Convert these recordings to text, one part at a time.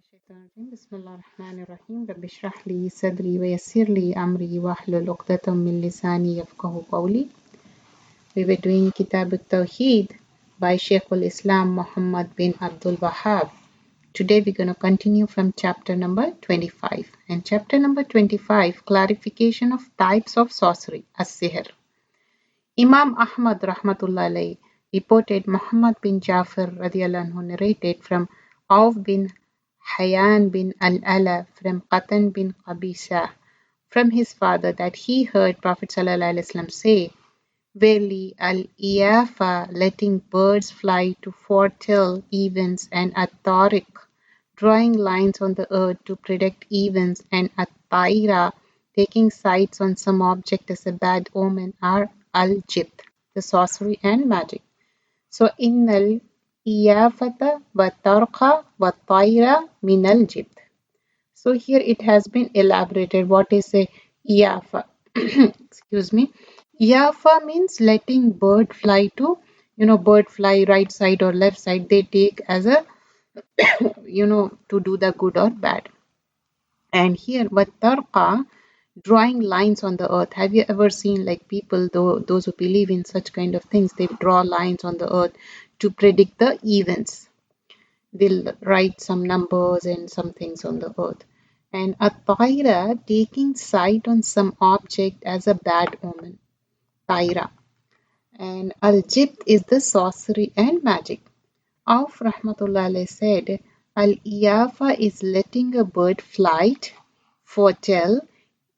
الشيطان الرجيم بسم الله الرحمن الرحيم رب اشرح لي صدري ويسر لي أمري واحلل عقدة من لساني يفقهوا قولي. We were doing Kitab Tauhid by Shaykh al-Islam Muhammad bin Abdul WAHHAB. Today we're going to continue from chapter number 25. And chapter number 25, clarification of types of sorcery, as-Sihr. Imam Ahmad rahmatullah alayhi reported Muhammad bin Jafar radiallahu anhu narrated from Auf bin Hayyan bin al-Ala from Qatan bin Qabisa from his father that he heard Prophet sallallahu alaihi wasallam say, verily al-Iyafa, letting birds fly to foretell events, and at-Tariq, drawing lines on the earth to predict events, and at-Taira, taking sights on some object as a bad omen, are al-Jibt, the sorcery and magic. So innal iyafata wa tarqa wa taira min al jibt. So here it has been elaborated what is a iyafa. Excuse me. Iyafa means letting bird fly to, bird fly right side or left side. They take as a, to do the good or bad. And here, wa tarqa, drawing lines on the earth. Have you ever seen like people, those who believe in such kind of things, they draw lines on the earth to predict the events. They'll write some numbers and some things on the earth. And at-taira, taking sight on some object as a bad omen. Taira. And al-jibt is the sorcery and magic. Auf rahmatullah alayhi said, al-iyafa is letting a bird flight, foretell,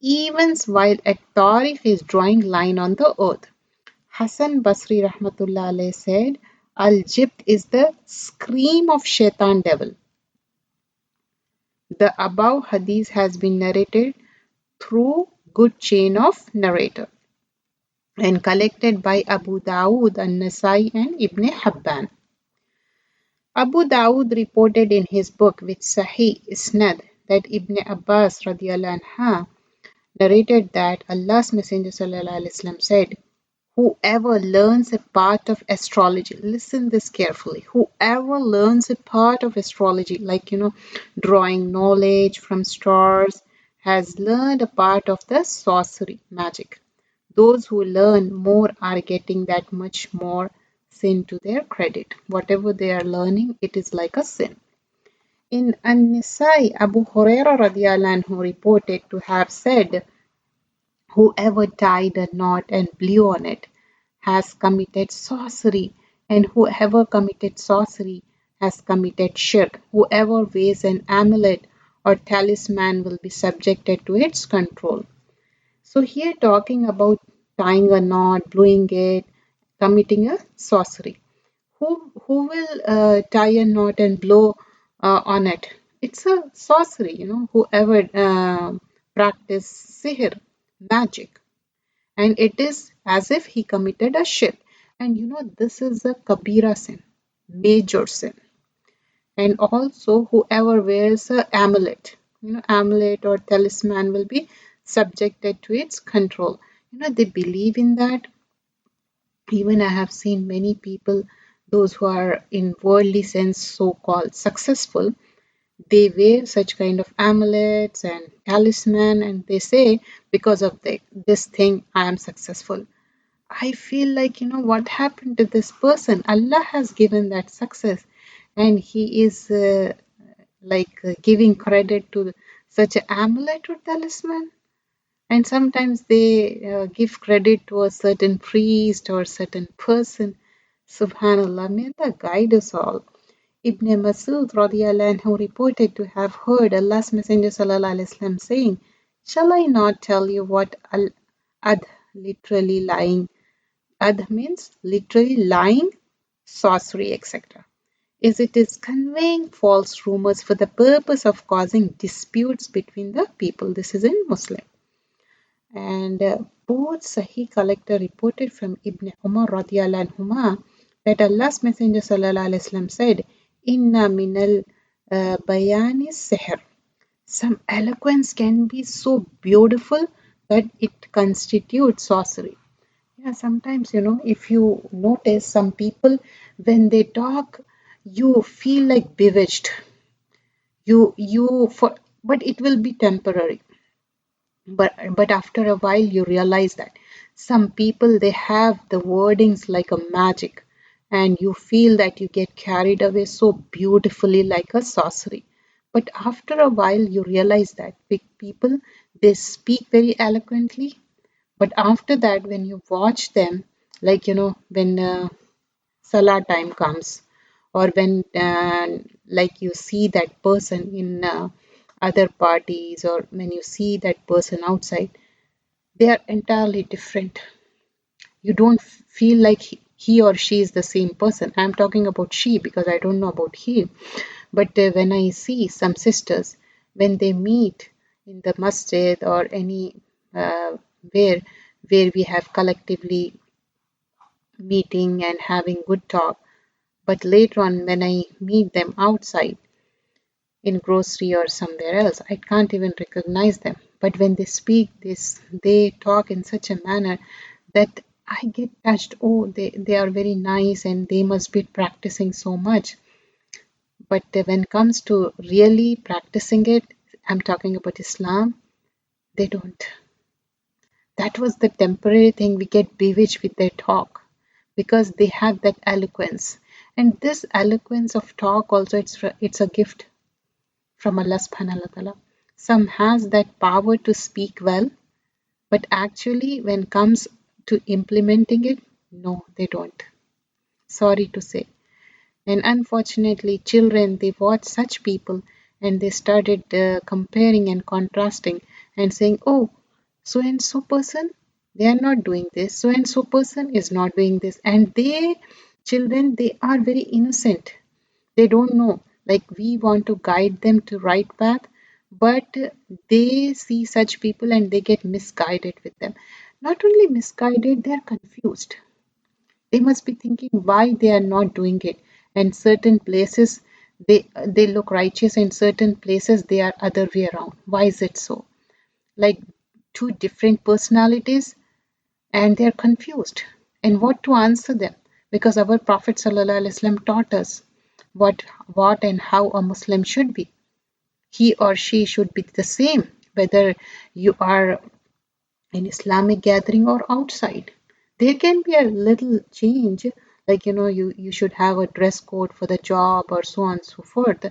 events while a tariq is drawing line on the earth. Hassan Basri rahmatullah alayhi said, al-jibt is the scream of shaitan devil. The above hadith has been narrated through good chain of narrator and collected by Abu Dawood an-Nasai and Ibn Habban. Abu Dawood reported in his book with Sahih Isnad that Ibn Abbas radiallahu anha narrated that Allah's Messenger sallallahu alaihi wasallam said, whoever learns a part of astrology, listen this carefully, whoever learns a part of astrology, like, drawing knowledge from stars, has learned a part of the sorcery, magic. Those who learn more are getting that much more sin to their credit. Whatever they are learning, it is like a sin. In An-Nisai, Abu Hurairah radiallahu anhu reported to have said, whoever tied a knot and blew on it has committed sorcery, and whoever committed sorcery has committed shirk. Whoever wears an amulet or talisman will be subjected to its control. So here talking about tying a knot, blowing it, committing a sorcery. Who will tie a knot and blow on it? It's a sorcery, whoever practice sihr, magic, and it is as if he committed a shirk. And this is a kabira sin, major sin. And also whoever wears a amulet, amulet or talisman will be subjected to its control. They believe in that. Even I have seen many people, those who are in worldly sense so-called successful, they wear such kind of amulets and talisman, and they say, because of this thing, I am successful. I feel like, what happened to this person? Allah has given that success, and he is giving credit to such an amulet or talisman. And sometimes they give credit to a certain priest or certain person. Subhanallah, may Allah guide us all. Ibn Masud radiallahu anhu reported to have heard Allah's Messenger sallallahu alaihi wasallam saying, shall I not tell you what al-adh, literally lying, adh means literally lying, sorcery, etc. It is conveying false rumors for the purpose of causing disputes between the people. This is in Muslim. And both Sahih collector reported from Ibn Umar radiallahu anhuma that Allah's Messenger sallallahu alaihi wasallam said, Inna minal bayani sihr. Some eloquence can be so beautiful that it constitutes sorcery. Yeah, sometimes, if you notice some people, when they talk, you feel like bewitched. You for but it will be temporary. But after a while you realize that some people they have the wordings like a magic, and you feel that you get carried away so beautifully like a sorcery. But after a while you realize that big people they speak very eloquently, but after that when you watch them, like when salah time comes, or when like you see that person in other parties, or when you see that person outside, they are entirely different. You don't feel like he or she is the same person. I'm talking about she because I don't know about he. But when I see some sisters, when they meet in the masjid or any uh, where where we have collectively meeting and having good talk, but later on when I meet them outside in grocery or somewhere else, I can't even recognize them. But when they speak this, they talk in such a manner that I get touched. Oh, they are very nice and they must be practicing so much. But when it comes to really practicing it, I'm talking about Islam, they don't. That was the temporary thing. We get bewitched with their talk because they have that eloquence. And this eloquence of talk also, it's a gift from Allah subhanahu wa ta'ala. Some has that power to speak well, but actually when comes to implementing it, no, they don't. Sorry to say. And unfortunately, children, they watch such people and they started comparing and contrasting and saying, oh, so and so person, they are not doing this. So and so person is not doing this. And they, children, they are very innocent. They don't know. Like we want to guide them to right path, but they see such people and they get misguided with them. Not only misguided, they are confused. They must be thinking why they are not doing it. And certain places they look righteous, and certain places they are other way around. Why is it so? Like two different personalities, and they're confused. And what to answer them? Because our Prophet ﷺ taught us what and how a Muslim should be. He or she should be the same, whether you are in Islamic gathering or outside. There can be a little change, like you should have a dress code for the job or so on and so forth,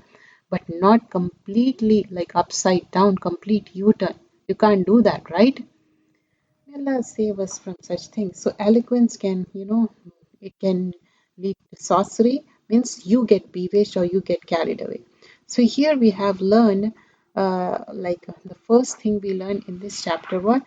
but not completely like upside down, complete U-turn. You can't do that, right? Allah save us from such things. So eloquence can, it can lead to sorcery, means you get bewitched or you get carried away. So here we have learned, the first thing we learned in this chapter was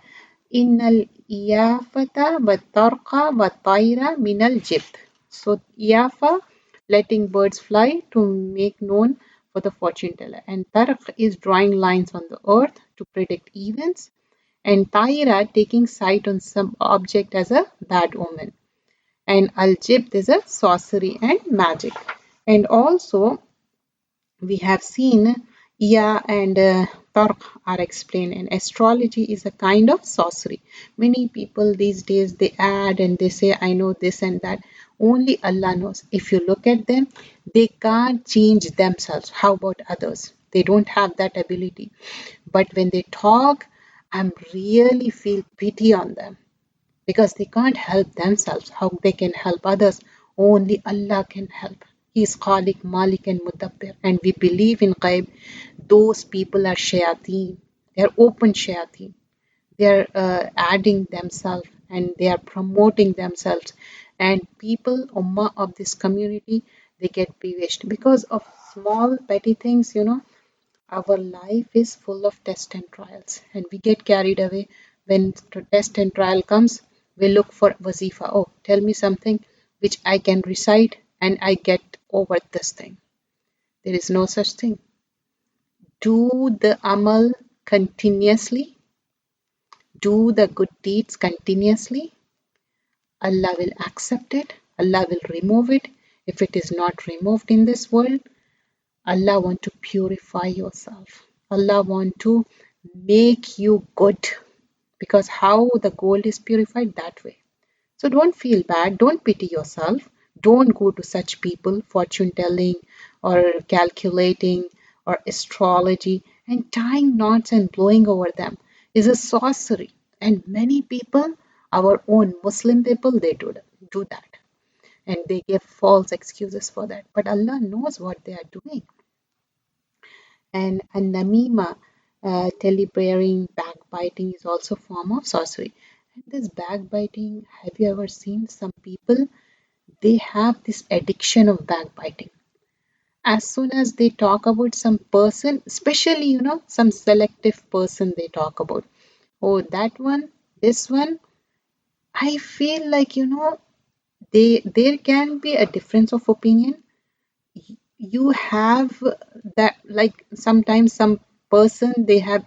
Innal iyafata wa tarqa wa tayra minal jibt. So iyafa, letting birds fly to make known for the fortune teller, and tarq is drawing lines on the earth to predict events, and Taira taking sight on some object as a bad omen, and Aljibt is a sorcery and magic. And also we have seen Iya and Tarq are explained, and astrology is a kind of sorcery. Many people these days they add and they say, I know this and that. Only Allah knows. If you look at them, they can't change themselves. How about others? They don't have that ability. But when they talk, I really feel pity on them because they can't help themselves. How they can help others? Only Allah can help. He is Khalik, Malik, and Mudabbir. And we believe in Ghaib. Those people are shayateen. They are open shayateen. They are adding themselves and they are promoting themselves. And people, Ummah of this community, they get bewitched because of small petty things, our life is full of tests and trials, and we get carried away. When the test and trial comes, we look for wazifa. Oh, tell me something which I can recite and I get over this thing. There is no such thing. Do the amal continuously, do the good deeds continuously. Allah will accept it, Allah will remove it. If it is not removed in this world, Allah want to purify yourself. Allah want to make you good, because how the gold is purified that way. So don't feel bad, don't pity yourself, don't go to such people fortune telling or calculating or astrology and tying knots and blowing over them is a sorcery. And many people, our own Muslim people, they do that. And they give false excuses for that. But Allah knows what they are doing. And namima, tale-bearing, backbiting is also a form of sorcery. And this backbiting, have you ever seen some people? They have this addiction of backbiting. As soon as they talk about some person, especially, some selective person they talk about. Oh, that one, this one, I feel like, there can be a difference of opinion. You have that, like sometimes some person they have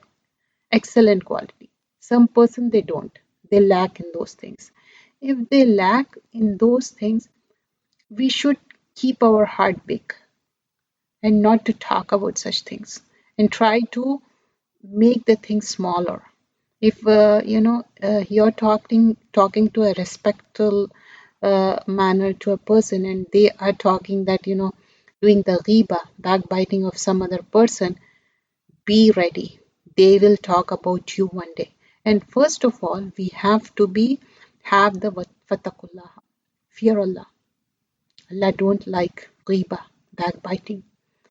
excellent quality, some person they don't, they lack in those things. If they lack in those things, we should keep our heart big and not to talk about such things and try to make the things smaller. If you're talking to a respectful manner to a person and they are talking that doing the ghiba, backbiting of some other person, be ready. They will talk about you one day. And first of all, we have to have the fatakullah, fear Allah. Allah don't like ghiba, backbiting,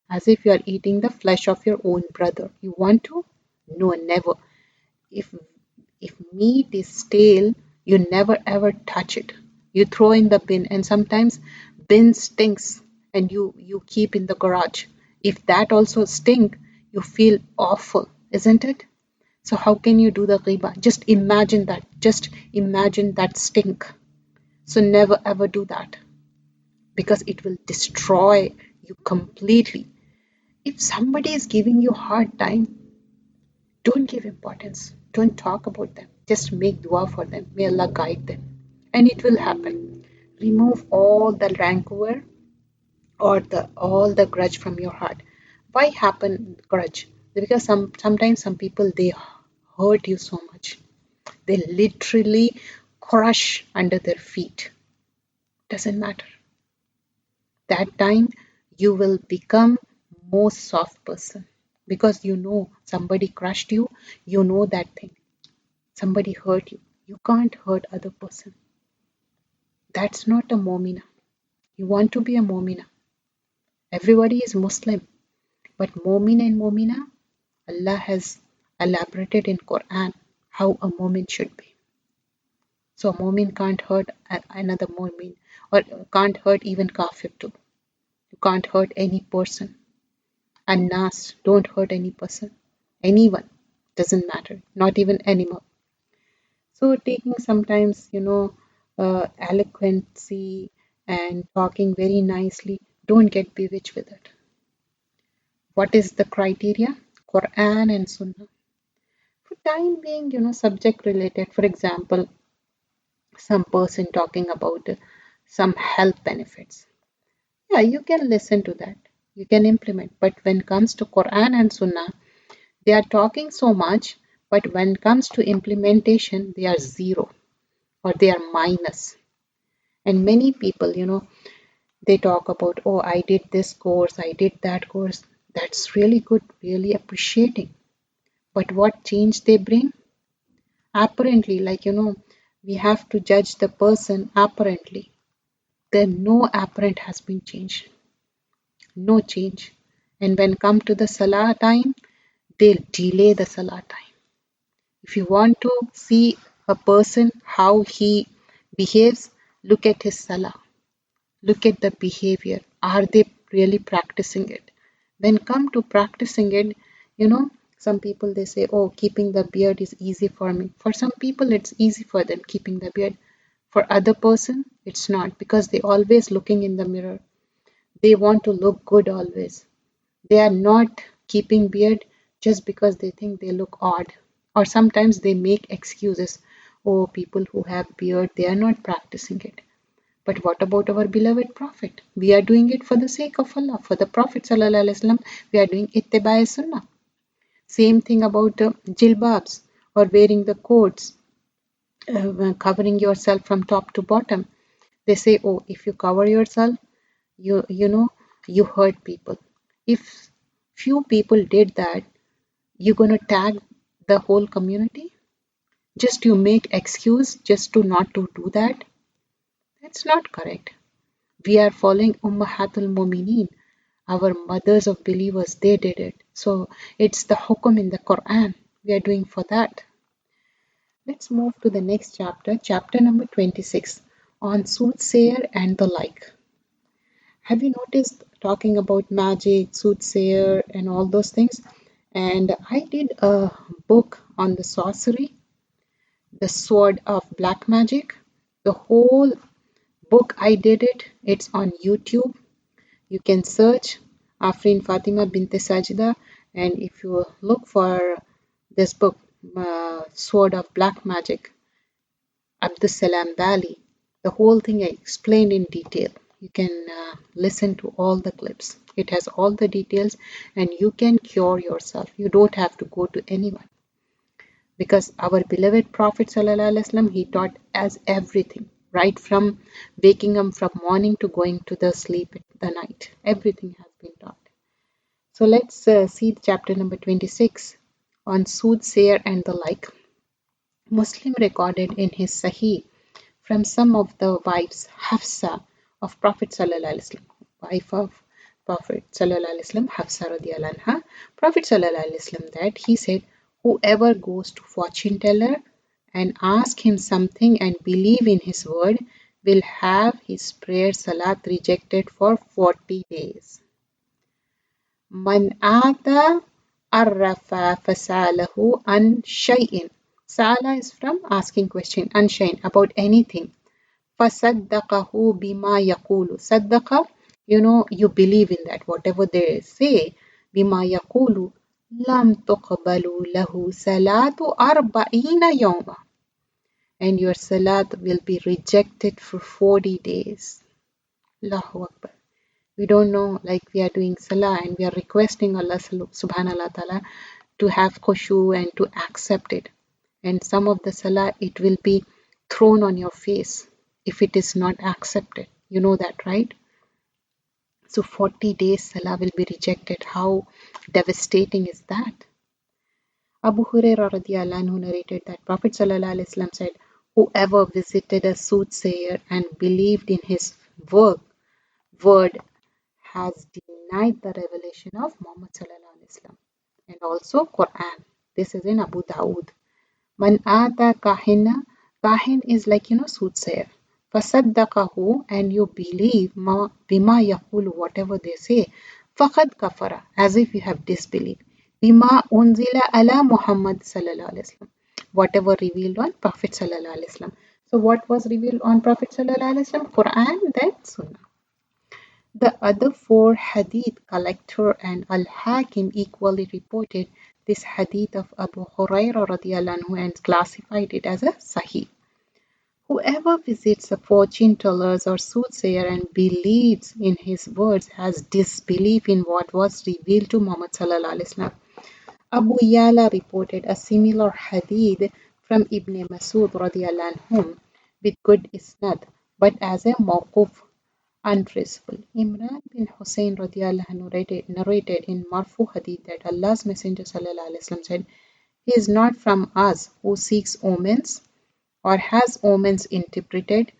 as if you are eating the flesh of your own brother. You want to? No, never. If if meat is stale, you never ever touch it. You throw in the bin, and sometimes bin stinks, and you keep in the garage. If that also stink, you feel awful, isn't it? So how can you do the ghiba? Just imagine that. Just imagine that stink. So never ever do that because it will destroy you completely. If somebody is giving you a hard time, don't give importance. Don't talk about them. Just make dua for them. May Allah guide them. And it will happen. Remove all the rancor or the all the grudge from your heart. Why happen grudge? Because sometimes some people they hurt you so much. They literally crush under their feet. Doesn't matter. That time you will become more soft person because you know somebody crushed you, you know that thing. Somebody hurt you. You can't hurt other person. That's not a momina. You want to be a momina. Everybody is Muslim, but momin and momina, Allah has elaborated in Quran how a momin should be. So a momin can't hurt another momin or can't hurt even kafir too. You can't hurt any person. And nas, don't hurt any person. Anyone. Doesn't matter. Not even animal. So taking sometimes, eloquency and talking very nicely, don't get bewitched with it. What is the criteria? Quran and Sunnah. For time being, subject related. For example, some person talking about some health benefits. Yeah, you can listen to that. You can implement. But when it comes to Quran and Sunnah, they are talking so much, but when it comes to implementation, they are zero or they are minus. And many people, they talk about, oh, I did this course, I did that course. That's really good, really appreciating. But what change they bring? Apparently, like, we have to judge the person apparently. Then no apparent has been changed. No change. And when come to the salah time, they'll delay the salah time. If you want to see a person, how he behaves, look at his salah. Look at the behavior. Are they really practicing it? When come to practicing it, some people they say, oh, keeping the beard is easy for me. For some people, it's easy for them keeping the beard. For other person, it's not because they always looking in the mirror. They want to look good always. They are not keeping beard just because they think they look odd. Or sometimes they make excuses. Oh, people who have beard, they are not practicing it. But what about our beloved Prophet? We are doing it for the sake of Allah. For the Prophet ﷺ, we are doing ittiba sunnah. Same thing about jilbabs or wearing the coats, covering yourself from top to bottom. They say, oh, if you cover yourself, you hurt people. If few people did that, you're going to tag the whole community? Just you make excuse just to not to do that? That's not correct. We are following Ummahatul Mumineen. Our mothers of believers, they did it. So it's the hukum in the Quran. We are doing for that. Let's move to the next chapter, chapter number 26, on Soothsayer and the like. Have you noticed talking about magic, Soothsayer, and all those things? And I did a book on the sorcery, the sword of black magic. The whole book I did it. It's on YouTube. You can search Afreen Fatima Bintey SAJIDA, and if you look for this book, Sword of Black Magic, ABDUL Valley, the whole thing I explained in detail. You can listen to all the clips. It has all the details, and you can cure yourself. You don't have to go to anyone, because our beloved Prophet ﷺ, he taught us everything, right from waking up from morning to going to the sleep at the night. Everything has been taught. So let's see chapter number 26 on Soothsayer and the like. Muslim recorded in his Sahih from some of the wives, Hafsa of Prophet ﷺ, wife of Prophet ﷺ, Hafsa radiallahu anha, Prophet ﷺ, that he said, whoever goes to fortune teller and ask him something and believe in his word will have his prayer salat rejected for 40 days. Man ata arrafa fasalahu an shay'in. Sala is from asking question, an shay'in, about anything. Fasaddaqahu bima yaqulu. Saddaqa, you believe in that, whatever they say. Bima yaqulu. Lam tuqbalu lahu salatu arba'ina yawma. And your salat will be rejected for 40 days. Allahu Akbar. We don't know, like we are doing salah and we are requesting Allah subhanahu wa ta'ala to have khushu and to accept it. And some of the salah, it will be thrown on your face if it is not accepted. You know that, right? So 40 days salah will be rejected. How devastating is that? Abu Hurairah radiallahu anhu narrated that Prophet sallallahu alaihi wasallam said, whoever visited a soothsayer and believed in his word has denied the revelation of Muhammad sallallahu alaihi wasallam. And also Quran. This is in Abu Dawood. Man ata kahina. Kahin is like, soothsayer. Fasaddaqahu, and you believe bima yaqulu, whatever they say. Faqad kafara, as if you have disbelieved. Bima unzila ala Muhammad sallallahu alaihi wasallam. Whatever revealed on Prophet sallallahu alaihi wasallam. So what was revealed on Prophet sallallahu alaihi wasallam? Quran, then Sunnah. The other four hadith collector and Al-Hakim equally reported this hadith of Abu Hurairah radiallahu anhu and classified it as a Sahih. Whoever visits a fortune tellers or soothsayer and believes in his words has disbelief in what was revealed to Muhammad sallallahu alaihi wasallam. Abu Yala reported a similar hadith from Ibn Masud radiallahu anhum with good isnad, but as a mawquf, untraceable. Imran bin Hussein radiallahu anhu narrated in Marfu hadith that Allah's Messenger sallallahu alaihi wasallam said, he is not from us who seeks omens or has omens interpreted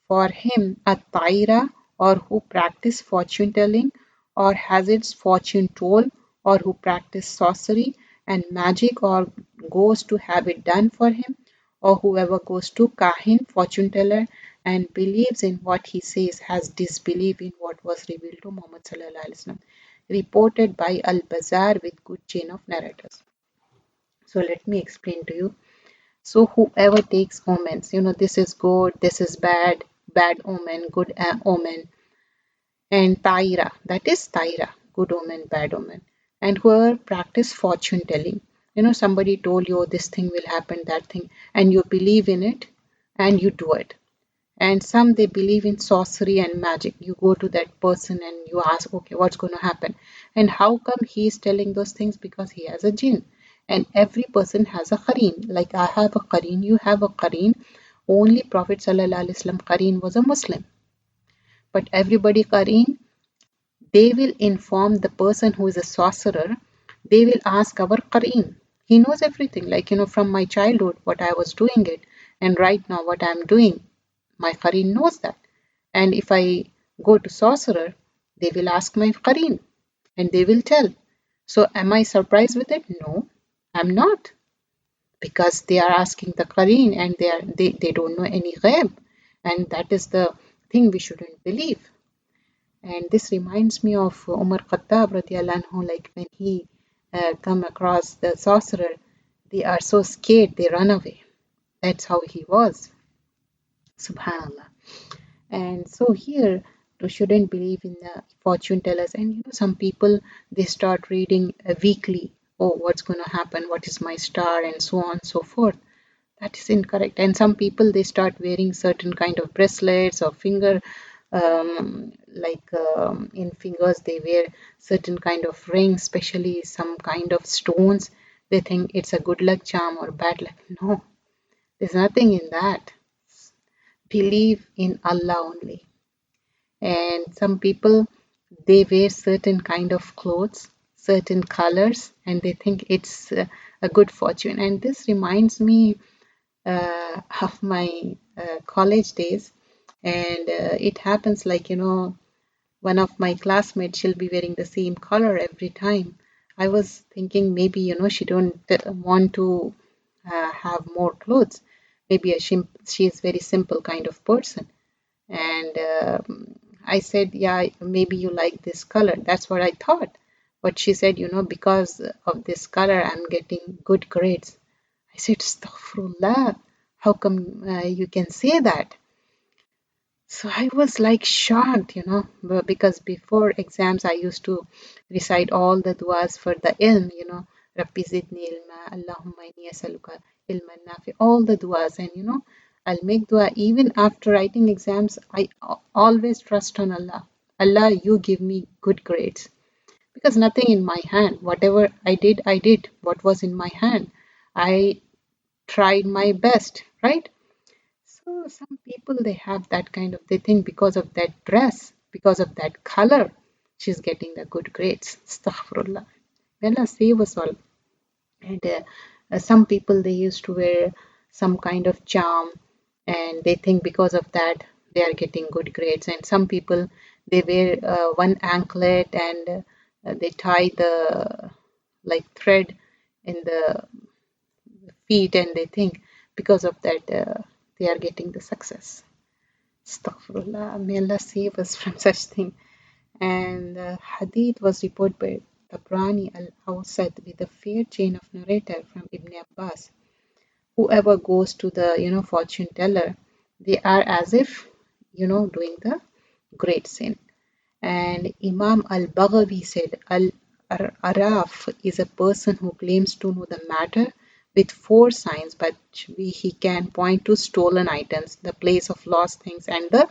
for him a taira, or who practice fortune telling or has its fortune told, or who practice sorcery and magic or goes to have it done for him, or whoever goes to kahin, fortune teller, and believes in what he says has disbelief in what was revealed to Muhammad sallallahu alaihi wasallam. Reported by Al-Bazar with good chain of narrators. So let me explain to you. So whoever takes omens, this is good, this is bad, bad omen, good omen, and taira, that is taira, good omen, bad omen. And whoever practice fortune telling, somebody told you, oh, this thing will happen, that thing, and you believe in it and you do it. And some, they believe in sorcery and magic. You go to that person and you ask, okay, what's going to happen? And how come he is telling those things? Because he has a jinn. And every person has a qareen. Like I have a qareen, you have a qareen. Only Prophet sallallahu alaihi wasallam qareen was a Muslim. But everybody qareen, they will inform the person who is a sorcerer. They will ask our Qareen. He knows everything, like, from my childhood, what I was doing it, and right now what I'm doing. My Qareen knows that. And if I go to sorcerer, they will ask my Qareen and they will tell. So am I surprised with it? No, I'm not. Because they are asking the Qareen and they don't know any ghaib. And that is the thing we shouldn't believe. And this reminds me of Umar Khattab radiallahu anhu, like when he come across the sorcerer, they are so scared, they run away. That's how he was. Subhanallah. And so here, you shouldn't believe in the fortune tellers. And some people, they start reading weekly. Oh, what's going to happen? What is my star? And so on and so forth. That is incorrect. And some people, they start wearing certain kind of bracelets or finger, in fingers, they wear certain kind of rings, especially some kind of stones. They think it's a good luck charm or bad luck. No, there's nothing in that. Believe in Allah only. And some people, they wear certain kind of clothes, certain colors, and they think it's a good fortune. And this reminds me of my college days. And it happens like, one of my classmates, she'll be wearing the same color every time. I was thinking maybe, she don't want to have more clothes. Maybe she is very simple kind of person. And I said, yeah, maybe you like this color. That's what I thought. But she said, because of this color, I'm getting good grades. I said, Astaghfirullah, how come you can say that? So I was like shocked, because before exams I used to recite all the du'as for the ilm, Rabbi zidni ilma, Allahumma inni as'aluka ilman nafi, all the du'as. And I'll make dua even after writing exams. I always trust on Allah. Allah, you give me good grades. Because nothing in my hand. Whatever I did what was in my hand. I tried my best, right? So some people, they have that kind of, they think because of that dress, because of that color, she's getting the good grades. Astaghfirullah. May Allah save us all. And some people, they used to wear some kind of charm and they think because of that they are getting good grades. And some people, they wear one anklet and they tie the like thread in the feet and they think because of that they are getting the success. Astaghfirullah, may Allah save us from such thing. And hadith was reported by Tabrani al-Awsat with a fair chain of narrator from Ibn Abbas. Whoever goes to the fortune teller, they are as if doing the great sin. And Imam al-Baghawi said, Al-Araf is a person who claims to know the matter with 4 signs, but he can point to stolen items, the place of lost things, and the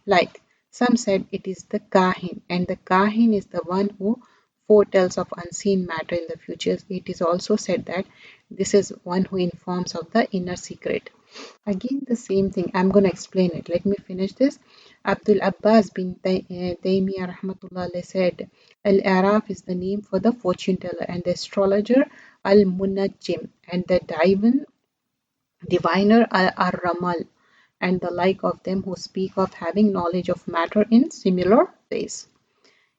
like. Some said it is the Kahin, and the Kahin is the one who foretells of unseen matter in the future. It is also said that this is one who informs of the inner secret. Again, the same thing. I'm going to explain it. Let me finish this. Abdul Abbas bin Taymiyyah rahmatullah said, Al-Araf is the name for the fortune teller and the astrologer Al-Munajjim and the diviner Ar-Ramal and the like of them who speak of having knowledge of matter in similar ways.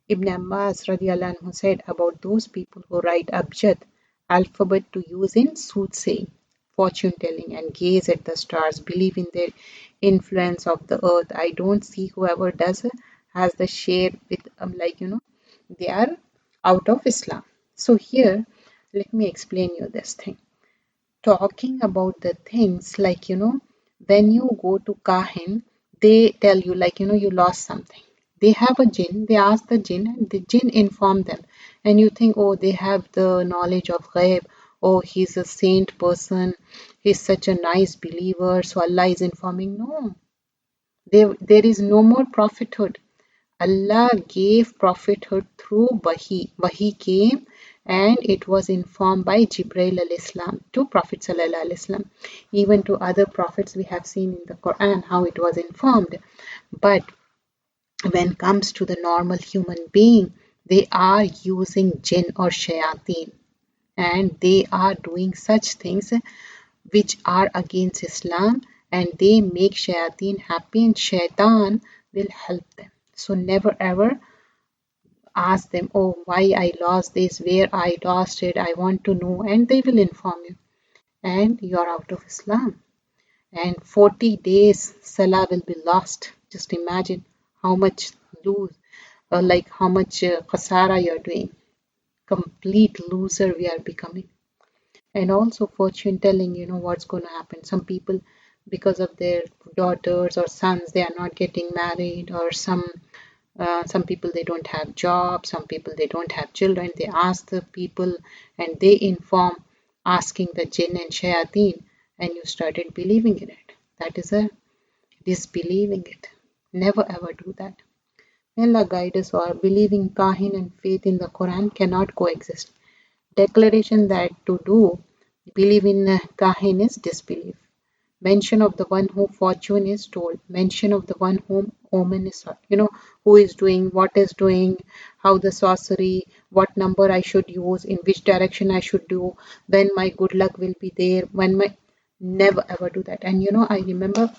Ibn Abbas radiallahu anhu said about those people who write Abjad alphabet to use in soothsaying, fortune telling, and gaze at the stars, believe in their influence of the earth. I don't see whoever does has the share with they are out of Islam. So here, let me explain you this thing. Talking about the things like when you go to Kahin, they tell you like you lost something. They have a jinn, they ask the jinn and the jinn inform them. And you think, oh, they have the knowledge of ghaib. Oh, he's a saint person. He's such a nice believer. So Allah is informing. No, there is no more prophethood. Allah gave prophethood through Wahi. Wahi came and it was informed by Jibreel al-Islam to Prophet sallallahu alaihi wasallam. Even to other prophets we have seen in the Quran how it was informed. But when it comes to the normal human being, they are using jinn or shayateen, and they are doing such things which are against Islam, and they make shayateen happy, and shaitan will help them. So never ever ask them, oh, why I lost this, where I lost it, I want to know, and they will inform you, and you are out of Islam. And 40 days Salah will be lost. Just imagine how much lose, like how much khasara you are doing. Complete loser we are becoming. And also fortune telling, you know what's going to happen. Some people, because of their daughters or sons, they are not getting married, or some people they don't have jobs, some people they don't have children. They ask the people and they inform, asking the jinn and shayateen, and you started believing in it. That is a disbelieving it. Never ever do that. May Allah guide us all. Believing Kahin and faith in the Quran cannot coexist. Declaration that to do believe in Kahin is disbelief. Mention of the one who fortune is told. Mention of the one whom omen is sought. You know, who is doing, what is doing, how the sorcery, what number I should use, in which direction I should do, when my good luck will be there, when my. Never ever do that. And you know, I remember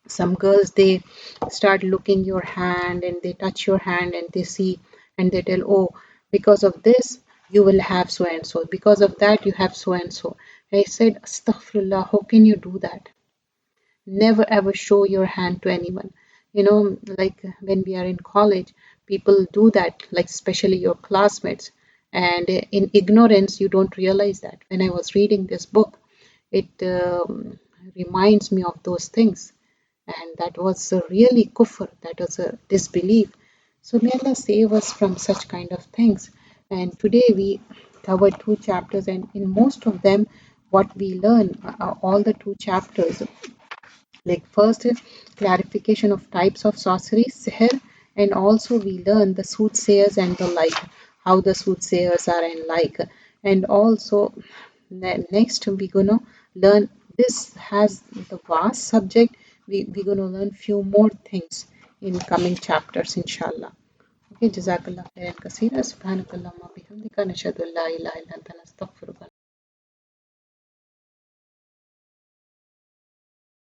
some girls, they start looking your hand and they touch your hand and they see and they tell, oh, because of this you will have so and so, because of that you have so and so. I said, astaghfirullah, how can you do that? Never ever show your hand to anyone. You know, like when we are in college, people do that, like especially your classmates, and in ignorance you don't realize that. When I was reading this book, it reminds me of those things, and that was a really kufr, that was a disbelief. So may Allah save us from such kind of things. And today we covered two chapters, and in most of them what we learn, all the two chapters, like first is clarification of types of sorcery, sihr, and also we learn the soothsayers and the like, how the soothsayers are and like. And also next we're gonna learn, this has the vast subject. We're gonna learn few more things in coming chapters, inshallah. Okay, jazakallah khairan kaseera, subhanakallahumma bihamdika, nashhadu an la ilaha illa anta nastaghfiruka